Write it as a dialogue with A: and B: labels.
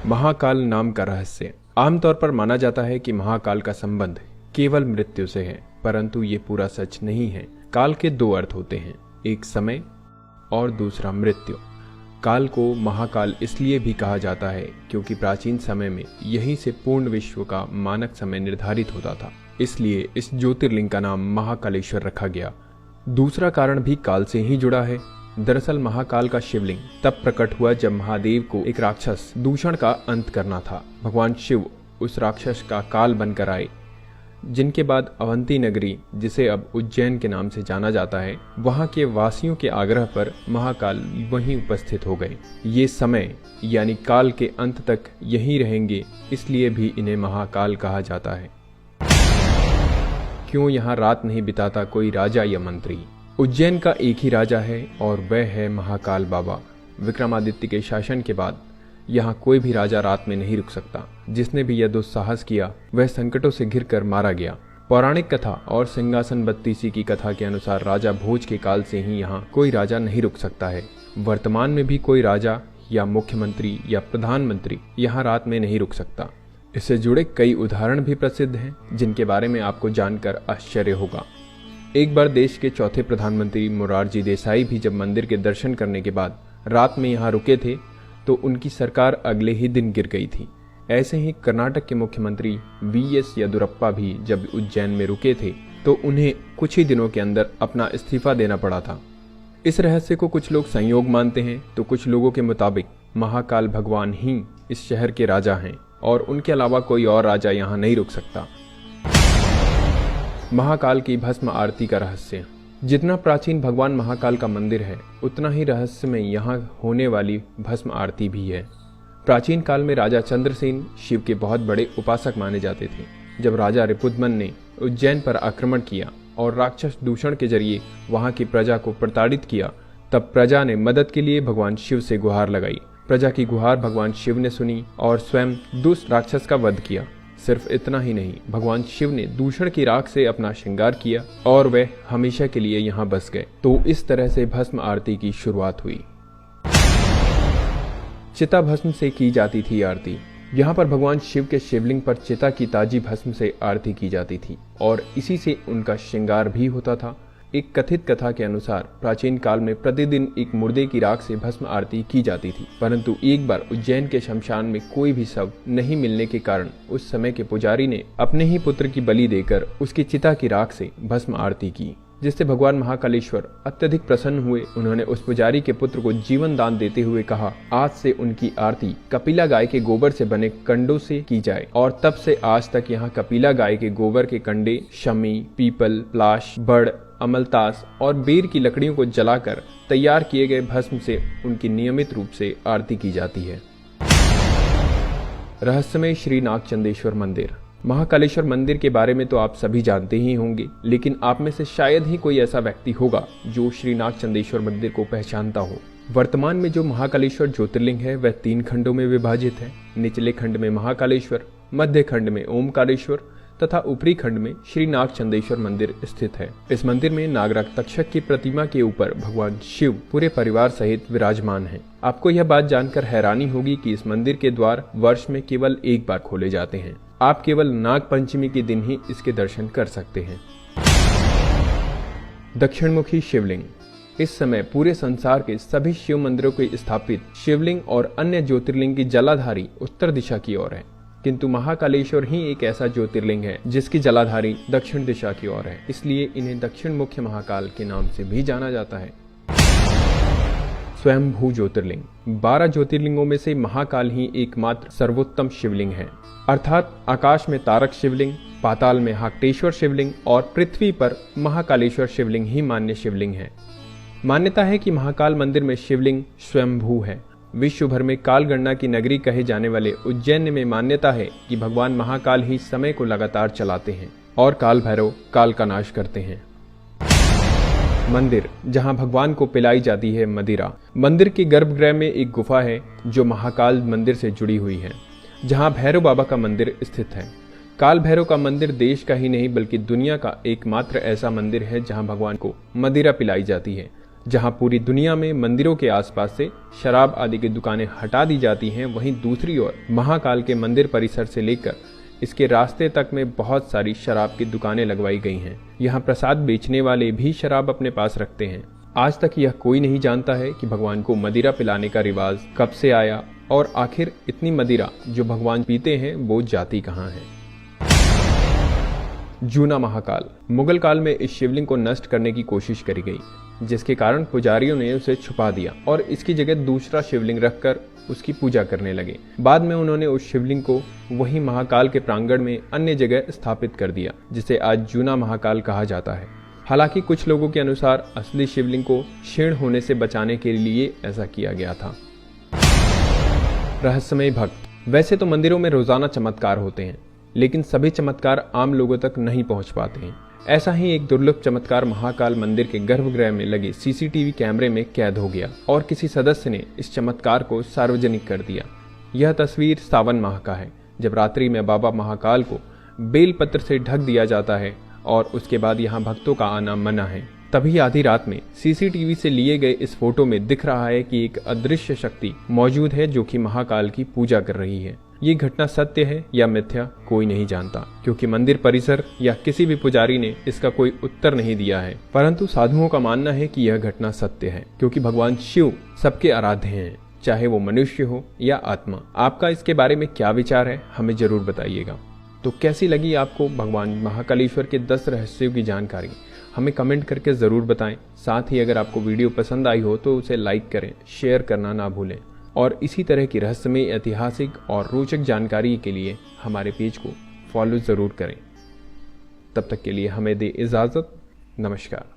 A: महाकाल नाम का रहस्य। आमतौर पर माना जाता है कि महाकाल का संबंध केवल मृत्यु से है, परंतु ये पूरा सच नहीं है। काल के दो अर्थ होते हैं, एक समय और दूसरा मृत्यु। काल को महाकाल इसलिए भी कहा जाता है क्योंकि प्राचीन समय में यहीं से पूर्ण विश्व का मानक समय निर्धारित होता था, इसलिए इस ज्योतिर्लिंग का नाम महाकालेश्वर रखा गया। दूसरा कारण भी काल से ही जुड़ा है। दरअसल महाकाल का शिवलिंग तब प्रकट हुआ जब महादेव को एक राक्षस दूषण का अंत करना था। भगवान शिव उस राक्षस का काल बनकर आए, जिनके बाद अवंती नगरी, जिसे अब उज्जैन के नाम से जाना जाता है, वहां के वासियों के आग्रह पर महाकाल वहीं उपस्थित हो गए। ये समय यानी काल के अंत तक यहीं रहेंगे, इसलिए भी इन्हें महाकाल कहा जाता है। क्यों यहाँ रात नहीं बिताता कोई राजा या मंत्री? उज्जैन का एक ही राजा है और वह है महाकाल बाबा। विक्रमादित्य के शासन के बाद यहाँ कोई भी राजा रात में नहीं रुक सकता। जिसने भी यह दुस्साहस किया वह संकटों से घिरकर मारा गया। पौराणिक कथा और सिंहासन बत्तीसी की कथा के अनुसार राजा भोज के काल से ही यहाँ कोई राजा नहीं रुक सकता है। वर्तमान में भी कोई राजा या मुख्यमंत्री या प्रधानमंत्री यहाँ रात में नहीं रुक सकता। इससे जुड़े कई उदाहरण भी प्रसिद्ध हैं, जिनके बारे में आपको जानकर आश्चर्य होगा। एक बार देश के चौथे प्रधानमंत्री मोरारजी देसाई भी जब मंदिर के दर्शन करने के बाद रात में यहाँ रुके थे तो उनकी सरकार अगले ही दिन गिर गई थी। ऐसे ही कर्नाटक के मुख्यमंत्री वीएस येदियुरप्पा भी जब उज्जैन में रुके थे तो उन्हें कुछ ही दिनों के अंदर अपना इस्तीफा देना पड़ा था। इस रहस्य को कुछ लोग संयोग मानते हैं तो कुछ लोगों के मुताबिक महाकाल भगवान ही इस शहर के राजा हैं और उनके अलावा कोई और राजा यहाँ नहीं रुक सकता। महाकाल की भस्म आरती का रहस्य। जितना प्राचीन भगवान महाकाल का मंदिर है, उतना ही रहस्य में यहाँ होने वाली भस्म आरती भी है। प्राचीन काल में राजा चंद्रसेन शिव के बहुत बड़े उपासक माने जाते थे। जब राजा रिपुदमन ने उज्जैन पर आक्रमण किया और राक्षस दूषण के जरिए वहां की प्रजा को प्रताड़ित किया, तब प्रजा ने मदद के लिए भगवान शिव से गुहार लगाई। प्रजा की गुहार भगवान शिव ने सुनी और स्वयं दुष्ट राक्षस का वध किया। सिर्फ इतना ही नहीं, भगवान शिव ने दूषण की राख से अपना श्रृंगार किया और वे हमेशा के लिए यहाँ बस गए। तो इस तरह से भस्म आरती की शुरुआत हुई। चिता भस्म से की जाती थी आरती। यहाँ पर भगवान शिव के शिवलिंग पर चिता की ताजी भस्म से आरती की जाती थी और इसी से उनका श्रृंगार भी होता था। एक कथित कथा के अनुसार प्राचीन काल में प्रतिदिन एक मुर्दे की राख से भस्म आरती की जाती थी, परंतु एक बार उज्जैन के शमशान में कोई भी शव नहीं मिलने के कारण उस समय के पुजारी ने अपने ही पुत्र की बलि देकर उसकी चिता की राख से भस्म आरती की, जिससे भगवान महाकालेश्वर अत्यधिक प्रसन्न हुए। उन्होंने उस पुजारी के पुत्र को जीवन दान देते हुए कहा, आज से उनकी आरती कपिला गाय के गोबर से बने कंडों से की जाए। और तब से आज तक यहाँ कपिला गाय के गोबर के कंडे शमी, पीपल, प्लाश, बड़, अमलतास और बेर की लकड़ियों को जलाकर तैयार किए गए भस्म से उनकी नियमित रूप से आरती की जाती है। रहस्यमय श्री नागचंदेश्वर मंदिर। महाकालेश्वर मंदिर के बारे में तो आप सभी जानते ही होंगे, लेकिन आप में से शायद ही कोई ऐसा व्यक्ति होगा जो श्री नागचंदेश्वर मंदिर को पहचानता हो। वर्तमान में जो महाकालेश्वर ज्योतिर्लिंग है वह 3 खंडों में विभाजित है। निचले खंड में महाकालेश्वर, मध्य खंड में ओमकारेश्वर तथा ऊपरी खंड में श्री नागचंदेश्वर मंदिर स्थित है। इस मंदिर में नागराज तक्षक की प्रतिमा के ऊपर भगवान शिव पूरे परिवार सहित विराजमान हैं। आपको यह बात जानकर हैरानी होगी कि इस मंदिर के द्वार वर्ष में केवल एक बार खोले जाते हैं। आप केवल नाग पंचमी के दिन ही इसके दर्शन कर सकते हैं। दक्षिणमुखी शिवलिंग। इस समय पूरे संसार के सभी शिव मंदिरों के स्थापित शिवलिंग और अन्य ज्योतिर्लिंग की जलाधारी उत्तर दिशा की ओर है, किंतु महाकालेश्वर ही एक ऐसा ज्योतिर्लिंग है जिसकी जलाधारी दक्षिण दिशा की ओर है, इसलिए इन्हें दक्षिण मुख्य महाकाल के नाम से भी जाना जाता है। स्वयंभू ज्योतिर्लिंग। 12 ज्योतिर्लिंगों में से महाकाल ही एकमात्र सर्वोत्तम शिवलिंग है, अर्थात आकाश में तारक शिवलिंग, पाताल में हाक्टेश्वर शिवलिंग और पृथ्वी पर महाकालेश्वर शिवलिंग ही मान्य शिवलिंग है। मान्यता है कि महाकाल मंदिर में शिवलिंग स्वयंभू है। विश्व भर में कालगणना की नगरी कहे जाने वाले उज्जैन में मान्यता है कि भगवान महाकाल ही समय को लगातार चलाते हैं और काल भैरव काल का नाश करते हैं। मंदिर जहां भगवान को पिलाई जाती है मदिरा। मंदिर के गर्भगृह में एक गुफा है जो महाकाल मंदिर से जुड़ी हुई है, जहां भैरव बाबा का मंदिर स्थित है। काल भैरव का मंदिर देश का ही नहीं बल्कि दुनिया का एकमात्र ऐसा मंदिर है जहां भगवान को मदिरा पिलाई जाती है, जहां पूरी दुनिया में मंदिरों के आसपास से शराब आदि की दुकानें हटा दी जाती हैं, वहीं दूसरी ओर महाकाल के मंदिर परिसर से लेकर इसके रास्ते तक में बहुत सारी शराब की दुकानें लगवाई गई हैं। यहाँ प्रसाद बेचने वाले भी शराब अपने पास रखते हैं। आज तक यह कोई नहीं जानता है कि भगवान को मदिरा पिलाने का रिवाज कब से आया और आखिर इतनी मदिरा जो भगवान पीते हैं वो जाती कहाँ है। जूना महाकाल। मुगल काल में इस शिवलिंग को नष्ट करने की कोशिश करी गई, जिसके कारण पुजारियों ने उसे छुपा दिया और इसकी जगह दूसरा शिवलिंग रखकर उसकी पूजा करने लगे। बाद में उन्होंने उस शिवलिंग को वही महाकाल के प्रांगण में अन्य जगह स्थापित कर दिया, जिसे आज जूना महाकाल कहा जाता है। हालांकि कुछ लोगों के अनुसार असली शिवलिंग को क्षीण होने से बचाने के लिए ऐसा किया गया था। रहस्यमय भक्त। वैसे तो मंदिरों में रोजाना चमत्कार होते हैं, लेकिन सभी चमत्कार आम लोगों तक नहीं पहुंच पाते हैं। ऐसा ही एक दुर्लभ चमत्कार महाकाल मंदिर के गर्भगृह में लगे सीसीटीवी कैमरे में कैद हो गया और किसी सदस्य ने इस चमत्कार को सार्वजनिक कर दिया। यह तस्वीर सावन माह का है, जब रात्रि में बाबा महाकाल को बेलपत्र से ढक दिया जाता है और उसके बाद यहाँ भक्तों का आना मना है। तभी आधी रात में सीसीटीवी से लिए गए इस फोटो में दिख रहा है कि एक अदृश्य शक्ति मौजूद है जो कि महाकाल की पूजा कर रही है। ये घटना सत्य है या मिथ्या कोई नहीं जानता, क्योंकि मंदिर परिसर या किसी भी पुजारी ने इसका कोई उत्तर नहीं दिया है। परंतु साधुओं का मानना है कि यह घटना सत्य है, क्योंकि भगवान शिव सबके आराध्य हैं, चाहे वो मनुष्य हो या आत्मा। आपका इसके बारे में क्या विचार है, हमें जरूर बताइएगा। तो कैसी लगी आपको भगवान महाकालेश्वर के 10 रहस्यों की जानकारी, हमें कमेंट करके ज़रूर बताएं। साथ ही अगर आपको वीडियो पसंद आई हो तो उसे लाइक करें, शेयर करना ना भूलें और इसी तरह की रहस्यमय, ऐतिहासिक और रोचक जानकारी के लिए हमारे पेज को फॉलो ज़रूर करें। तब तक के लिए हमें दे इजाज़त। नमस्कार।